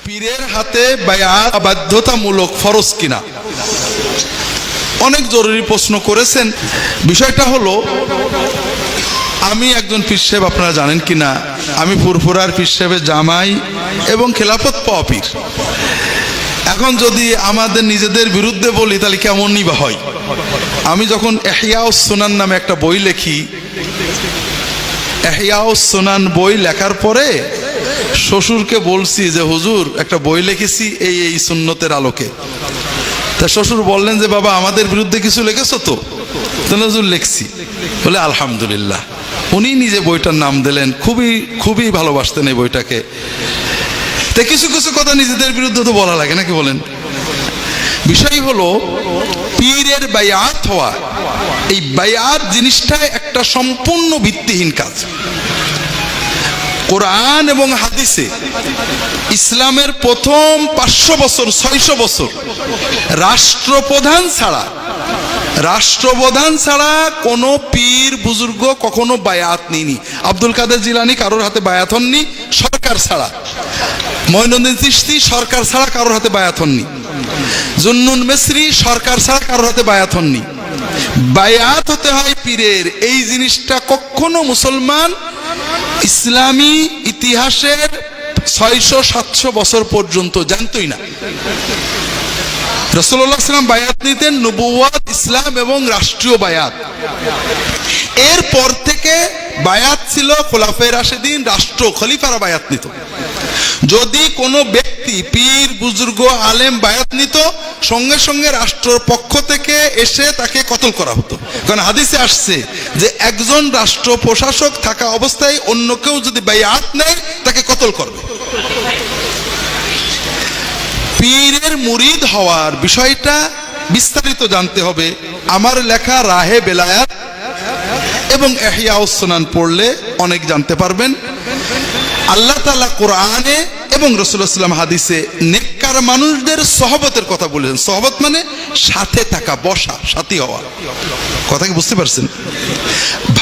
পীরের হাতে বায়াত বাধ্যতামূলক ফরজ কিনা, অনেক জরুরি প্রশ্ন করেছেন। বিষয়টা হলো, আমি একজন পীর সাহেব, আপনারা জানেন কিনা, আমি ফুরফুরার পীর সাহেবের জামাই এবং খেলাফত পাওয়া পীর। এখন যদি আমাদের নিজেদের বিরুদ্ধে বলি তাহলে কেমনই বা হয়। আমি যখন ইহয়াউস সুনান নামে একটা বই লিখি, ইহয়াউস সুনান বই লেখার পরে শ্বশুরকে বলছি যে হুজুর একটা বই লিখেছি এই সুন্নতের আলোকে। তা শ্বশুর বললেন যে বাবা আমাদের বিরুদ্ধে কিছু লিখেছো তো? তাহলে হুজুর লিখছি। বলে আলহামদুলিল্লাহ। উনি নিজে বইটার নাম দিলেন, খুবই খুবই ভালোবাসতেন এই বইটাকে। তা কিছু কিছু কথা নিজেদের বিরুদ্ধে তো বলা লাগে নাকি বলেন? বিষয় হলো পীরের বায়াত হওয়া, এই বায়াত জিনিসটা একটা সম্পূর্ণ ভিত্তিহীন কাজ। কোরআন এবং হাদিসে ইসলামের প্রথম 500 বছর 600 বছর রাষ্ট্রপ্রধান ছাড়া কোনো পীর বুজুর্গ কখনো বায়াত নেয়নি। আব্দুল কাদের জিলানী কারোর হাতে বায়াত হননি সরকার ছাড়া। মঈনুদ্দিন চিশতি সরকার ছাড়া কারোর হাতে বায়াত হননি। জুন্নুন মিসরি সরকার ছাড়া কারোর হাতে বায়াত হননি। বায়াত হতে হয় পীরের। এই জিনিসটা কখনো মুসলমান ইসলামী ইতিহাসের 600-700 বছর পর্যন্ত জানতই না। রাসূলুল্লাহ সাল্লাল্লাহু আলাইহি ওয়াসাল্লাম বায়াত নিতেন, নবুয়ত, ইসলাম এবং রাষ্ট্রীয় বায়াত। এরপর থেকে বায়াত ছিল খোলাফায়ে রাশিদিন, রাষ্ট্র খলিফারা বায়াত নিত। যদি কোনো ব্যক্তি পীর বুজুর্গ আলেম বায়াত নিত, সঙ্গে সঙ্গে রাষ্ট্রের পক্ষ থেকে এসে তাকে কতল করা হতো। কারণ হাদিসে আসছে যে একজন রাষ্ট্র প্রশাসক থাকা অবস্থায় অন্য কেউ যদি বায়াত নেয় তাকে কতল করবে। পীরের মুরিদ হওয়ার বিষয়টা বিস্তারিত জানতে হবে। আমার লেখা রাহে বেলায়াত এবং ইহয়াউস সুনান পড়লে অনেক জানতে পারবেন। আল্লাহ তাআলা কোরআনে এবং রাসূলুল্লাহ সাল্লাল্লাহু আলাইহি ওয়াসাল্লাম হাদিসে নেককার মানুষদের সহবতের কথা বলেছেন। সহবত মানে সাথে থাকা, বসা, সাথী হওয়া। কথা কি বুঝতে পারছেন?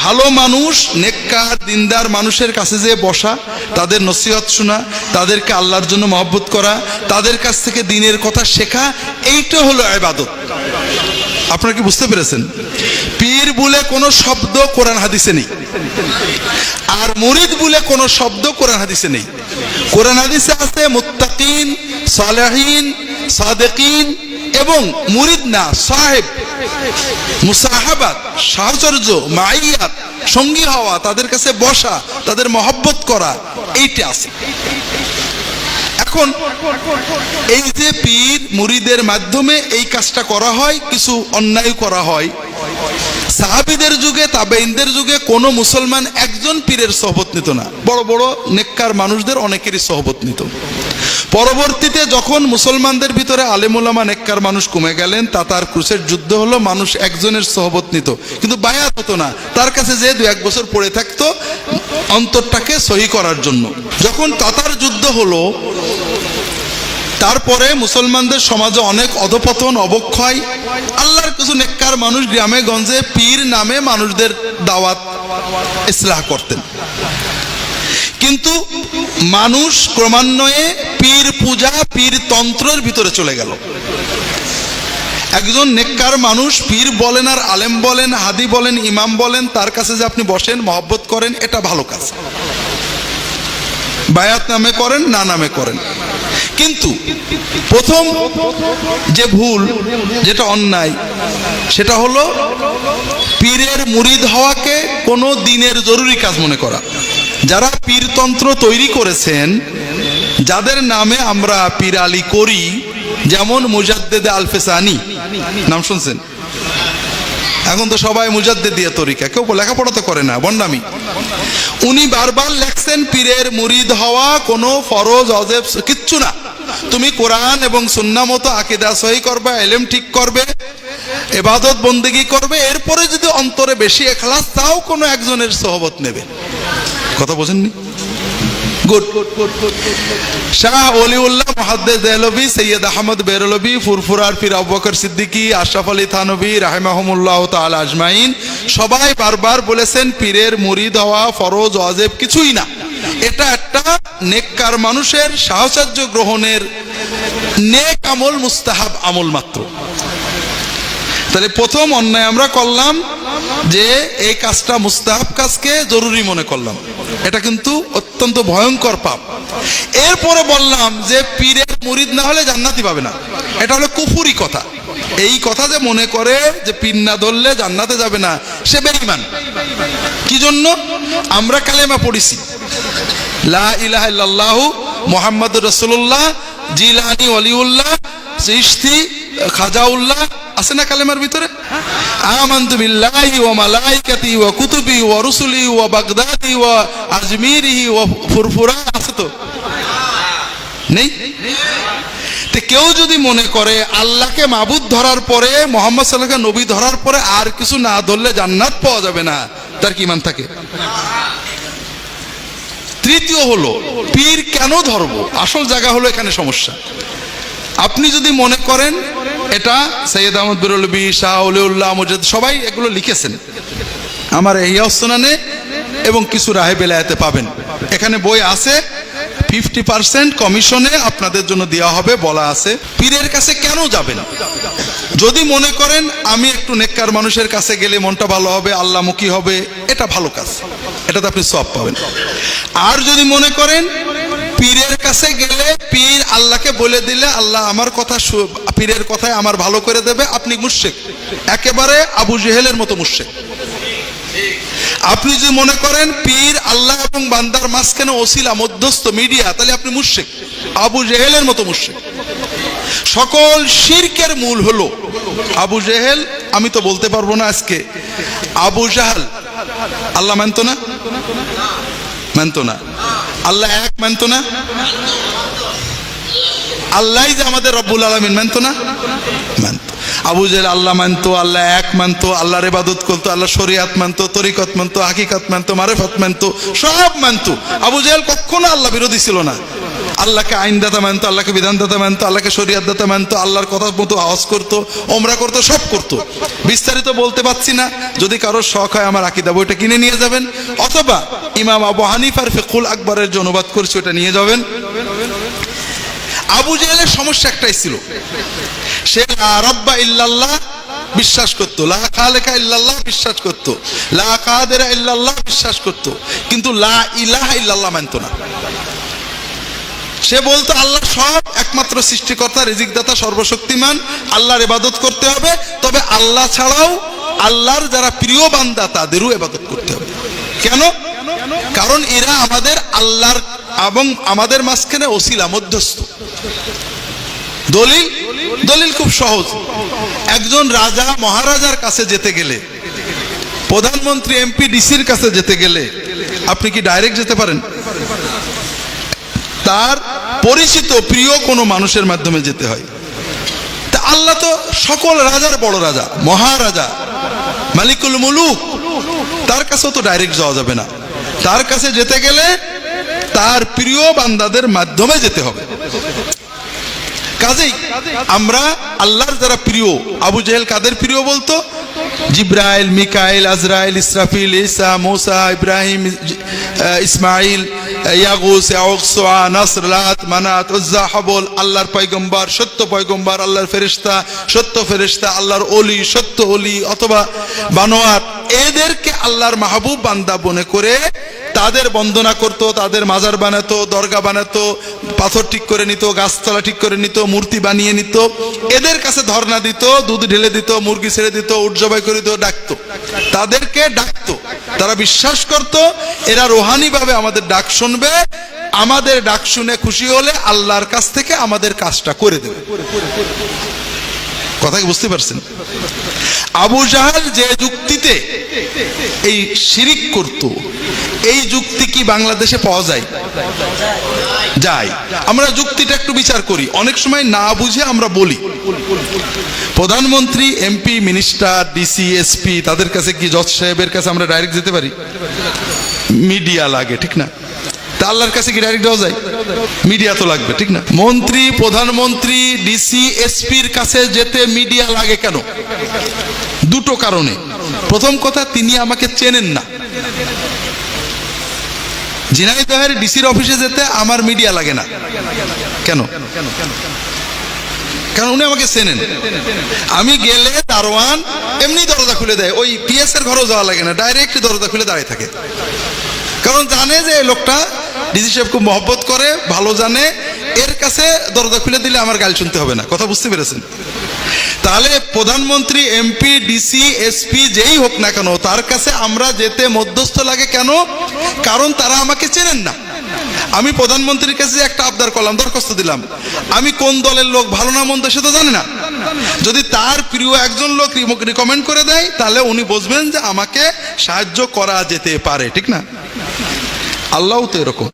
ভালো মানুষ, নেককার দিনদার মানুষের কাছে যেয়ে বসা, তাদের নসিহত শোনা, তাদেরকে আল্লাহর জন্য মহব্বত করা, তাদের কাছ থেকে দ্বীনের কথা শেখা, এইটা হলো ইবাদত। আপনারা কি বুঝতে পেরেছেন? পীর বলে কোনো শব্দ কোরআন হাদিসে নেই, আর মুরিদ বলে কোনো শব্দ কোরআন হাদিসে নেই। কোরআন হাদিসে আছে মুত্তাকিন, সালেহিন, সাদিকিন এবং মুরিদ না সাহেব, মুসাহাবাত, সাহচর্য, মাইয়াত, সঙ্গী হওয়া, তাদের কাছে বসা, তাদের মহব্বত করা, এইটা আছে। এখন এই যে পীর মুরিদের মাধ্যমে এই কাজটা করা হয়, কিছু অন্যায় করা হয়। সাহাবীদের যুগে, তাবেঈনদের যুগে কোনো মুসলমান একজন পীরের সোহবত নিত না। বড় বড় নেককার মানুষদের অনেকেরই সোহবত নিত। পরবর্তীতে যখন মুসলমানদের ভিতরে আলেম ওলামা নেককার মানুষ কমে গেলেন, তাতার ক্রুসের যুদ্ধ হলো, মানুষ একজনের সোহবত নিত কিন্তু বায়াত হতো না। তার কাছে যে 2-1 বছর পড়ে থাকতো অন্তরটাকে সহি করার জন্য। যখন তাতার যুদ্ধ হলো, তারপরে মুসলমানদের সমাজে অনেক অধপতন, অবক্ষয়। আল্লাহর কিছু নেককার মানুষ গ্রামে গঞ্জে পীর নামে মানুষদের দাওয়াত ইসলাহ করতেন, কিন্তু মানুষ ক্রমান্বয়ে পীর পূজা, পীর তন্ত্রের ভিতরে চলে গেল। একজন নেককার মানুষ পীর বলেন আর আলেম বলেন, হাদি বলেন, ইমাম বলেন, তার কাছে যে আপনি বসেন, মহব্বত করেন, এটা ভালো কাজ। বায়াত নামে করেন, না নামে করেন। কিন্তু প্রথম যে ভুল, যেটা অন্যায়, সেটা হলো পীরের মুরিদ হওয়াকে কোনো দিনের জরুরি কাজ মনে করা। যারা পীরতন্ত্র তৈরি করেছেন, যাদের নামে আমরা পীরালি করি, যেমন মুজাদ্দেদে আলফেসানি, নাম শুনছেন? এখন তো সবাই মুজাদ্দেদিয়া তরিকা, কেউ লেখাপড়া তো করে না, বন্ডামি। উনি বারবার লেখছেন পীরের মুরিদ হওয়া কোনো ফরজ অজেব কিচ্ছু না। তুমি কোরআন এবং সুন্নাহ মতো আকীদা সহি করবে, ইলম ঠিক করবে, ইবাদত বন্দেগী করবে, এরপরে যদি অন্তরে বেশি ইখলাস, তাও কোনো একজনের সোহবত নেবে। কথা বোঝেননি? গুড। শাহ ওলিউল্লাহ মুহাদ্দিস দেহলভী, সৈয়দ আহমদ বেরলভী, ফুরফুরার পীর আবু বকর সিদ্দিকী, আশরাফ আলী থানভী রাহিমাহুমুল্লাহ তাআলা আজমাইন সবাই বারবার বলেছেন পীরের মুরিদ হওয়া ফরজ ওয়াজিব কিছুই না। এটা একটা নেককার মানুষের সাহচর্য গ্রহণের নেক আমল, মুস্তাহাব আমল মাত্র। তাহলে প্রথম অন্যায় আমরা করলাম যে এই কাজটা মুস্তাহাব কাজকে জরুরি মনে করলাম, এটা কিন্তু অত্যন্ত ভয়ঙ্কর পাপ। এরপরে বললাম যে পীরের মুরিদ না হলে জান্নাতি পাবে না, এটা হলো কুফুরি কথা। এই কথা যে মনে করে যে পীর না ধরলে জান্নাতে যাবে না, সে বেঈমান। কি জন্য? আমরা কালেমা পড়েছি, লা ইলাহা ইল্লাল্লাহু মুহাম্মাদুর রাসূলুল্লাহ, জিলানী ওয়ালিউল্লাহ, চিশতি খাজাউল্লাহ, আছে না কালেমার ভিতরে? আমানতু বিল্লাহি ওয়া মালাইকাতিহি ওয়া কুতুবিহি ওয়া রুসুলিহি ওয়া বাগদাদি ওয়া আজমিরিহি ওয়া ফুরফুরা, আছে তো? নেই? তো কেউ যদি মনে করে আল্লাহকে মাবুদ ধরার পরে, মুহাম্মদ সাল্লাল্লাহু আলাইহি ওয়াসাল্লামকে নবী ধরার পরে আর কিছু না ধরলে জান্নাত পাওয়া যাবে না, তার কি ঈমান থাকে? তৃতীয় হলো পীর কেন ধরবো, আসল জায়গা হলো এখানে সমস্যা। আপনি যদি মনে করেন, এটা সৈয়দ আহমদ বিরলবী, শাহ ওলিউল্লাহ, মুজাদ্দিদ সবাই এগুলো লিখেছেন আমার ইহয়া সুনানে, এবং কিছু রাহে বেলায়েতে পাবেন। এখানে বই আছে, 50% কমিশনে আপনাদের জন্য দেওয়া হবে, বলা আছে পীরের কাছে কেন যাবেন। যদি মনে করেন আমি একটু নেককার মানুষের কাছে গেলে মনটা ভালো হবে, আল্লাহমুখী হবে, এটা ভালো কাজ, এটাতে আপনি সওয়াব পাবেন। আর যদি মনে করেন পীরের কাছে গেলে পীর আল্লাহকে বলে দিলে আল্লাহ আমার কথা, পীরের কথায় আমার ভালো করে দেবে, আপনি মুশরিক, একেবারে আবু জেহেলের মতো মুশরিক। আপনি যদি মনে করেন পীর আল্লাহ এবং বান্দার মাঝখানে ওসিলা, মধ্যস্থ, মিডিয়া, তাহলে আপনি মুশরিক, আবু জেহেলের মতো মুশরিক। সকল শিরকের মূল হলো আবু জেহেল। আমি তো বলতে পারবো না আজকে, আবু জাহাল আল্লাহ মানতো না, মানতো না, আল্লাহ এক মানতো না, আল্লাহ যে আমাদের রব্বুল আলামিন মানতো না, মানতো। আবু জেহেল আল্লাহ মানতো, আল্লাহ এক মানতো, আল্লাহর ইবাদত করতো, আল্লাহ শরিয়াত মানতো, তরিকত মানতো, হাকিকত মানতো, মারিফত মানতো, সব মানতো। আবু জেহেল কখনো আল্লাহ বিরোধী ছিল না। আল্লাহকে আইনদাতা মানতো, আল্লাহকে বিধানদাতা মানতো, আল্লাহকে শরিয়াতদাতা মানতো, আল্লাহর কথা মতো আওয়াজ করতো, ওমরা করতো, সব করতো। বিস্তারিত বলতে পারছি না, যদি কারোর শখ হয় আমার আকীদা বইটা কিনে নিয়ে যাবেন, অথবা ইমাম আবু হানিফার ফিকহুল আকবরের যে অনুবাদ করছে ওটা নিয়ে যাবেন। আবু জেহেলের সমস্যা একটাই ছিল, সে লা রাব্বা ইল্লাল্লাহ বিশ্বাস করতো, লা খালিকা ইল্লাল্লাহ বিশ্বাস করতো, লা কাদিরা ইল্লাল্লাহ বিশ্বাস করতো, কিন্তু লা ইলাহা ইল্লাল্লাহ মানতো না। সে বলতো আল্লাহ সব একমাত্র সৃষ্টিকর্তা, রিজিকদাতা, সর্বশক্তিমান, আল্লাহর ইবাদত করতে হবে, তবে আল্লাহ ছাড়াও আল্লাহর যারা প্রিয় বান্দা তাদেরও ইবাদত করতে হবে। কেন? কারণ এরা আমাদের আল্লাহর এবং আমাদের মাঝখানে ওসিলা, মধ্যস্থ। দলিল, দলিল খুব সহজ। একজন রাজা মহারাজার কাছে যেতে গেলে, প্রধানমন্ত্রী, এমপি, ডিসির কাছে যেতে গেলে আপনি কি ডাইরেক্ট যেতে পারেন? তার পরিচিত প্রিয় কোনো মানুষের মাধ্যমে যেতে হয়। তা আল্লাহ তো সকল রাজার বড় রাজা, মহারাজা, মালিকুল মুলুক, তার কাছেও তো ডাইরেক্ট যাওয়া যাবে না। তার কাছে যেতে গেলে তার প্রিয় বান্দাদের মাধ্যমে যেতে হবে। কাজেই আমরা আল্লাহর যারা প্রিয়, আবু জেহেল কাদের প্রিয় বলতো? জিব্রাইল, মিকাইল, আজরাইল, ইসরাফিল, ঈসা, মুসা, ইব্রাহিম, ইসমাইল, ইয়াগুস, ইয়াউক, সুআ, নাসর, লাত, মানাত, উজ্জা, হাবল, আল্লাহর পয়গম্বর, সত্য পয়গম্বর, আল্লাহর ফেরেশতা, সত্য ফেরেশতা, আল্লাহর ওলি, সত্য ওলি, অথবা বানোয়ার, এদেরকে আল্লাহর মাহবুব বান্দা মনে করে তাদের বন্দনা করত, তাদের মাজার বানাতো, দরগা বানাতো, পাথর ঠিক করে নিত, গাছতলা ঠিক করে নিত, মূর্তি বানিয়ে নিত, এদের কাছে ধর্ণা দিত, দুধ ঢেলে দিত, মুরগি ছেড়ে দিত, উট জবাই করে দিত, ডাকতো, তাদেরকে ডাকতো। তারা বিশ্বাস করত এরা রোহানি ভাবে আমাদের ডাক শুনবে, আমাদের ডাক শুনে খুশি হলে আল্লাহর কাছ থেকে আমাদের কাজটা করে দেবে। কথা কি বুঝতে পারছেন? আবু জাহাল যে যুক্তিতে এই শিরিক করত, এই যুক্তি কি বাংলাদেশে পাওয়া যায়? যায়। আমরা যুক্তিটা একটু বিচার করি। অনেক সময় না বুঝে আমরা বলি, প্রধানমন্ত্রী, এমপি, মিনিস্টার, ডিসি, এসপি, তাদের কাছে কি, জজ সাহেবের কাছে আমরা ডাইরেক্ট যেতে পারি? মিডিয়া লাগে, ঠিক না? তা আল্লাহর কাছে কি ডাইরেক্ট যাওয়া যায়? মিডিয়া তো লাগবে, ঠিক না? মন্ত্রী, প্রধানমন্ত্রী, ডিসি, এসপির কাছে যেতে মিডিয়া লাগে কেন? দুটো কারণে। প্রথম কথা, তিনি আমাকে চেনেন না। ঝিনাইদহের ডিসির অফিসে যেতে আমার মিডিয়া লাগে না। কেন? কারণ উনি আমাকে চেনেন। আমি গেলে দারোয়ান এমনি দরজা খুলে দেয়, ওই পিএস এর ঘরেও যাওয়া লাগে না, ডাইরেক্ট দরজা খুলে দাঁড়িয়ে থাকে। কারণ জানে যে এই লোকটা ডিসি সাহেব খুব মহব্বত করে, ভালো জানে, এর কাছে দরজা খুলে দিলে আমার গাল শুনতে হবে না। কথা বুঝতে পেরেছেন? তাহলে প্রধানমন্ত্রী, এমপি, ডিসি, এসপি যেই হোক না কেন, তার কাছে আমরা যেতে মধ্যস্থ লাগে কেন? কারণ তারা আমাকে চেনেন না। আমি প্রধানমন্ত্রীর কাছে একটা আবদার করলাম, দরখাস্ত দিলাম, আমি কোন দলের লোক, ভালো না মন্দ সে তো জানে না। যদি তার প্রিয় একজন লোক রিকমেন্ড করে দেয়, তাহলে উনি বুঝবেন যে আমাকে সাহায্য করা যেতে পারে, ঠিক না? আল্লাহও তো এরকম।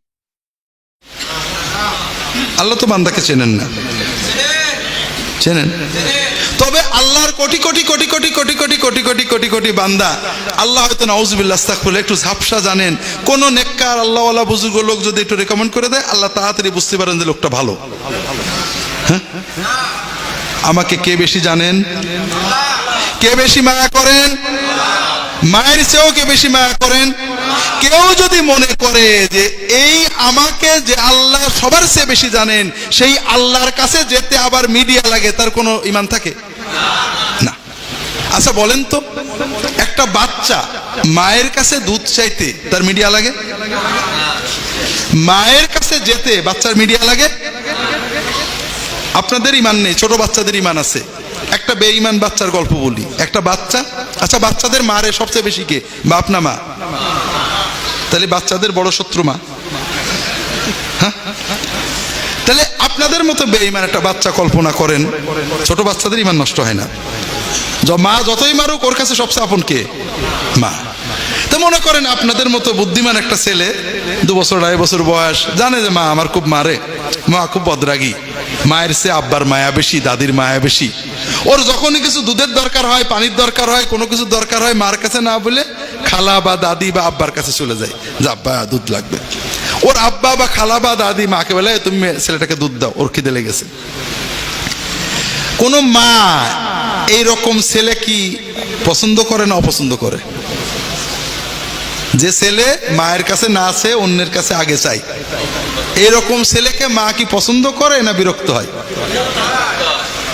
আল্লাহ তো বান্দাকে চেনেন না, চেনেন? তবে আল্লাহর কোটি কোটি কোটি কোটি কোটি কোটি কোটি কোটি কোটি কোটি বান্দা, আল্লাহ হয়তো নাউজুবিল্লাহ আস্তাগফিরুল্লাহ একটু ঝাপসা জানেন, কোন নেককার আল্লাহওয়ালা বুজুর্গ লোক যদি একটু রেকমেন্ড করে দেয়, আল্লাহ তাড়াতাড়ি বুঝতে পারেন যে লোকটা ভালো। হ্যাঁ, আমাকে কে বেশি জানেন? কে বেশি মায়া করেন? মায়ের চেয়েও কে বেশি মায়া করেন? কেউ যদি মনে করে যে এই আমাকে যে আল্লাহ সবার চেয়ে বেশি জানেন, সেই আল্লাহর কাছে যেতে আবার মিডিয়া লাগে, তার কোনো ঈমান থাকে না। আচ্ছা বলেন তো, একটা বাচ্চা মায়ের কাছে দুধ চাইতে তার মিডিয়া লাগে? মায়ের কাছে যেতে বাচ্চার মিডিয়া লাগে? আপনাদের ঈমান নেই, ছোট বাচ্চাদের ঈমান আছে। একটা বেঈমান বাচ্চার গল্প বলি। একটা বাচ্চা, আচ্ছা বাচ্চাদের মারে সবচেয়ে বেশি কে, বাপ না মা? তাহলে বাচ্চাদের বড় শত্রু মা। হ্যাঁ, তাহলে আপনাদের মতো বেঈমান একটা বাচ্চা কল্পনা করেন, ছোট বাচ্চাদের ঈমান নষ্ট হয় না? মা যতই মারুক, ওর কাছে সবচেয়ে আপন কে? মা। তো মনে করেন আপনাদের মতো বুদ্ধিমান একটা ছেলে, 2 বছর 2.5 বছর বয়স, জানে যে মা আমার খুব মারে, মা খুব বদরাগী, মায়ের চেয়ে আব্বার মায়া বেশি, দাদির মায়া বেশি। ওর যখনই কিছু দুধের দরকার হয়, পানির দরকার হয়, কোনো কিছু দরকার হয়, মার কাছে না বলে খালা বা দাদি বা আব্বার কাছে চলে যায়, যে আব্বা দুধ লাগবে। ওর আব্বা বা খালা বা দাদি মাকে বলে, তুমি ছেলেটাকে দুধ দাও, ওর খিদে লেগেছে। কোন মা এইরকম ছেলে কি পছন্দ করে না অপছন্দ করে? যে ছেলে মায়ের কাছে না আছে, অন্যের কাছে আগে চাই, এরকম ছেলেকে মা কি পছন্দ করে না বিরক্ত হয়?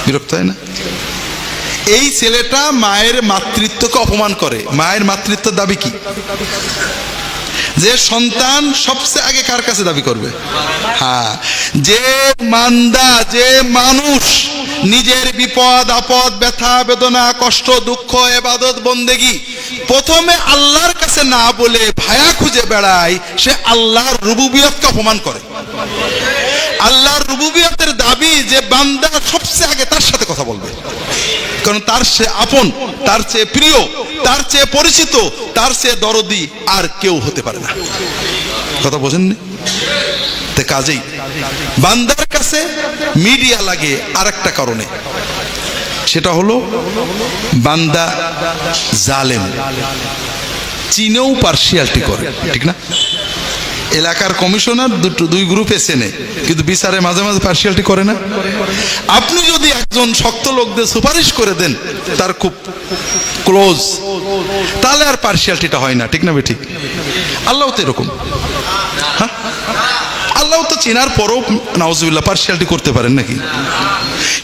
বিরক্ত হয় না? এই ছেলেটা মায়ের মাতৃত্বকে অপমান করে। মায়ের মাতৃত্বের দাবি কি? যে সন্তান সবচেয়ে আগে কার কাছে দাবি করবে? হ্যাঁ, যে মান্দা, যে মানুষ নিজের বিপদ আপদ, ব্যথা বেদনা, কষ্ট দুঃখ, ইবাদত বন্দেগী প্রথমে আল্লাহর কাছে না বলে ভায়া খুঁজে বেড়ায়, সে আল্লাহর রুবুবিয়তকে অপমান করে। আল্লাহর রুবুবিয়তের দাবি যে বান্দা সবচেয়ে আগে তার সাথে কথা বলবে, কারণ তার সে আপন, তার চেয়ে প্রিয়, তার চেয়ে পরিচিত, তার চেয়ে দরদি আর কেউ হতে পারে না। কথা বোঝেননি? তে কাজেই বান্দার কাছে মিডিয়া লাগে আর একটা কারণে, সেটা হলো বান্দা জালেম, চিনেও পার্সিয়ালিটি করে, ঠিক না? এলাকার কমিশনার 2 গ্রুপে চেনে, কিন্তু বিচারে মাঝে মাঝে পার্সিয়ালিটি করে না? আপনি যদি একজন শক্ত লোকদের সুপারিশ করে দেন, তার খুব ক্লোজ, তাহলে আর পার্সিয়ালিটিটা হয় না, ঠিক না? ঠিক। আল্লাহ তো এরকম। হ্যাঁ, আল্লাহ তো চেনার পরও নাউজুবিল্লাহ পার্সিয়ালিটি করতে পারেন নাকি?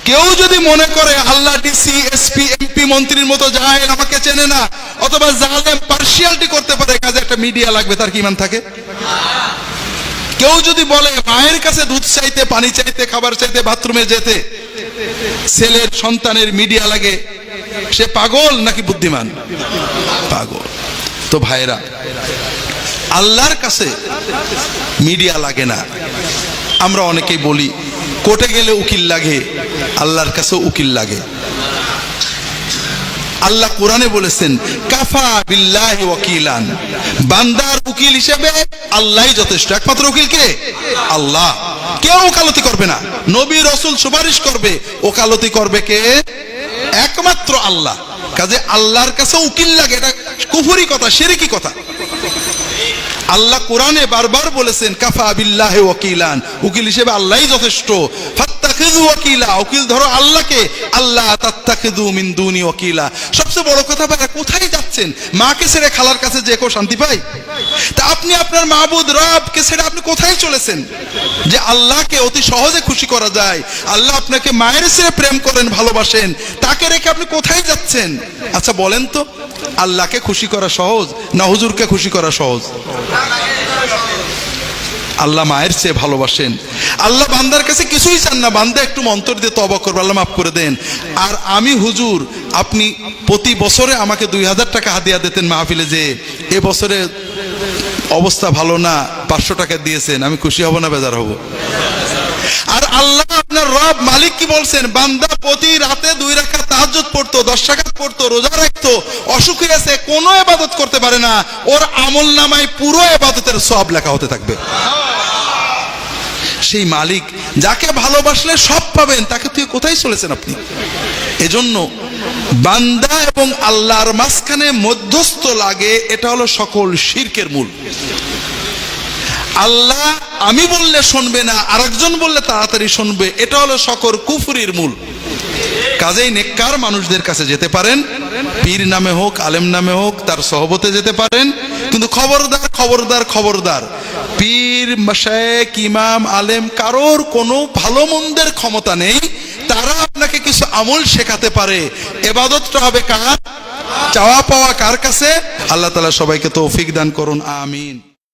কেউ যদি মনে করে আল্লাহ ডিসি, এসপি, এমপি, মন্ত্রীর মতো যায়, আমাকে চেনে না, অথবা জালেম পার্সিয়ালিটি করতে পারে, কাজে একটা মিডিয়া লাগবে, তার কি ঈমান থাকে? কেউ যদি বলে মায়ের কাছে দুধ চাইতে, পানি চাইতে, খাবার চাইতে, বাথরুমে যেতে ছেলের সন্তানের মিডিয়া লাগে, সে পাগল নাকি বুদ্ধিমান? পাগল। তো ভাইরা, আল্লাহর কাছে মিডিয়া লাগে না। আমরা অনেকেই বলি কোর্টে গেলে উকিল লাগে, আল্লাহর কাছেও উকিল লাগে। আল্লাহ কোরআনে বলেছেন, কাফা বিল্লাহি ওয়াকিলান, বান্দার উকিল হিসেবে আল্লাহই যথেষ্ট। একমাত্র উকিল কে? আল্লাহ। কেউ ওকালতি করবে না, নবী রাসূল সুপারিশ করবে, ওকালতি করবে কে? একমাত্র আল্লাহ। কাজে আল্লাহর কাছে উকিল লাগে, এটা কুফরি কথা, শিরকি কথা। আল্লাহ কোরআনে বারবার বলেছেন, কাফা বিল্লাহি ওয়াকিলান, উকিল হিসেবে আল্লাহই যথেষ্ট। তাত্তাখিযু ওয়াকিলা, উকিল ধরো আল্লাহকে, আল্লাহ তাত্তাখিযু মিন দুনি ওয়াকিলা। সবচেয়ে বড় কথা ভাই, কোথায় যাচ্ছেন? মাকে ছেড়ে খালার কাছে যে কেউ শান্তি পায়? তা আপনি আপনার মাবুদ রবকে ছেড়ে আপনি কোথায় চলেছেন যে আল্লাহকে অতি সহজে খুশি করা যায়? আল্লাহ আপনাকে মায়ের ছেড়ে প্রেম করেন, ভালোবাসেন, তাকে রেখে আপনি কোথায় যাচ্ছেন? আচ্ছা বলেন তো, আল্লাহকে খুশি করা সহজ না হুজুরকে খুশি করা সহজ? আল্লাহ মায়ের চেয়ে ভালোবাসেন। আল্লাহ বান্দার কাছে কিছুই চান না, বান্দা একটু অন্তর দিয়ে তওবা করবে, আল্লাহ মাফ করে দেন। আর আমি হুজুর, আপনি প্রতি বছরে আমাকে 2000 টাকা হাদিয়া দিতেন মাহফিলে, যে এ বছরে অবস্থা ভালো না, 500 টাকা দিয়েছেন, আমি খুশি হব না বেজার হব? আর আল্লাহ আপনার রব মালিক কি বলছেন? বান্দা প্রতি রাতে 2 রাকাত তাহাজ্জুদ পড়তো, 10 রাকাত পড়তো, রোজা রাখতো, অসুখী আছে, কোনো ইবাদত করতে পারে না, ওর আমল নামায় পুরো ইবাদতের সওয়াব লেখা হতে থাকবে। সেই মালিক যাকে ভালোবাসলে সব পাবেন, তাকে তুই কোথায় চলেছেন আপনি? এজন্য বান্দা এবং আল্লাহর মাঝখানে মধ্যস্থ লাগে, এটা হলো সকল শিরকের মূল। আল্লাহ আমি বললে শুনবে না, আরেকজন বললে তাড়াতাড়ি শুনবে, এটা হলো সকল কুফরির মূল। কাজেই নেককার মানুষদের কাছে যেতে পারেন, পীর নামে হোক, আলেম নামে হোক, তার সহবতে যেতে পারেন, কিন্তু খবরদার খবরদার খবরদার, পীর, মাশায়েখ, ইমাম, আলেম কারোর কোনো ভালো মন্দের ক্ষমতা নেই। তারা আপনাকে কিছু আমল শেখাতে পারে, ইবাদতটা হবে কার? চাওয়া পাওয়া কার কাছে? আল্লাহ তাআলা সবাইকে তৌফিক দান করুন, আমিন।